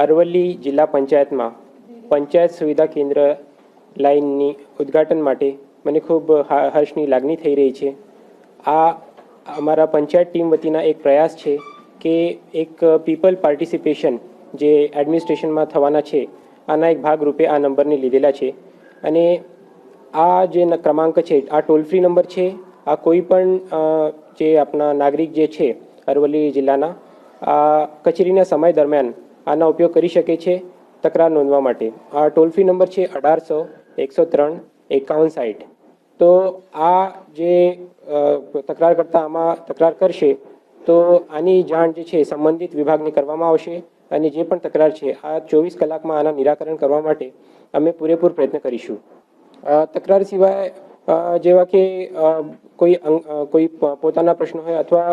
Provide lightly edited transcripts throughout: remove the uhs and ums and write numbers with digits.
અરવલ્લી જિલ્લા પંચાયતમાં પંચાયત સુવિધા કેન્દ્ર લાઇનની ઉદ્ઘાટન માટે મને ખૂબ હર્ષની લાગણી થઈ રહી છે. આ અમારા પંચાયત ટીમ વતીના એક પ્રયાસ છે કે એક પીપલ પાર્ટિસિપેશન જે એડમિનિસ્ટ્રેશનમાં થવાના છે આના એક ભાગરૂપે આ નંબરને લીધેલા છે. અને આ જે ક્રમાંક છે આ ટોલ ફ્રી નંબર છે. આ કોઈ પણ જે આપણા નાગરિક જે છે અરવલ્લી જિલ્લાના આ કચેરીના સમય દરમિયાન આનો ઉપયોગ કરી શકે છે તકરાર નોંધવા માટે. આ ટોલ ફ્રી નંબર છે 1800-103-5160. તો આ જે તકરાર કરતા આમાં તકરાર કરશે તો આની જાણ જે છે સંબંધિત વિભાગને કરવામાં આવશે અને જે પણ તકરાર છે આ 24 કલાકમાં આના નિરાકરણ કરવા માટે અમે પૂરેપૂર પ્રયત્ન કરીશું. તકરાર સિવાય જેવા કે કોઈ પોતાના પ્રશ્નો હોય અથવા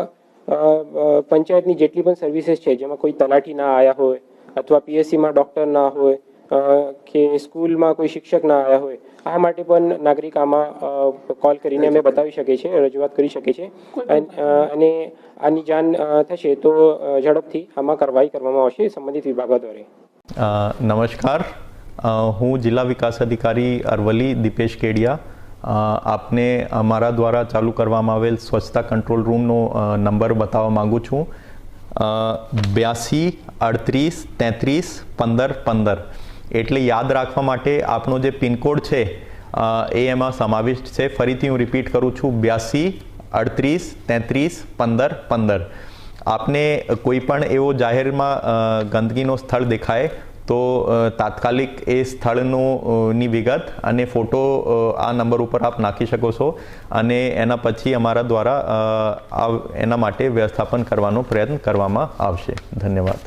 પંચાયતની જેટલી પણ સર્વિસીસ છે જેમાં કોઈ તલાટી ના આવ્યા હોય અથવા પીએસસીમાં ડૉક્ટર ના હોય કે સ્કૂલમાં કોઈ શિક્ષક ના આવ્યા હોય આ માટે પણ નાગરિક આમાં કોલ કરીને અમે બતાવી શકે છે, રજૂઆત કરી શકે છે અને આની જાણ થશે તો ઝડપથી આમાં કાર્યવાહી કરવામાં આવશે સંબંધિત વિભાગો દ્વારા. નમસ્કાર, હું જિલ્લા વિકાસ અધિકારી અરવલ્લી દીપેશ કેડિયા આપને અમારા દ્વારા ચાલુ કરવામાં આવેલ સ્વચ્છતા કંટ્રોલ રૂમનો નંબર બતાવવા માગું છું. 82-38-33-15-15 એટલે યાદ રાખવા માટે આપનો જે પિનકોડ છે એ એમાં સમાવિષ્ટ છે. ફરીથી હું રિપીટ કરું છું 82-38-33-15-15. આપને કોઈ પણ એવો જાહેરમાં ગંદકીનો સ્થળ દેખાય તો તાત્કાલિક એ સ્થળની વિગત અને ફોટો આ નંબર ઉપર આપ નાખી શકો છો અને એના પછી અમારા દ્વારા એના માટે વ્યવસ્થાપન કરવાનો પ્રયત્ન કરવામાં આવશે. ધન્યવાદ.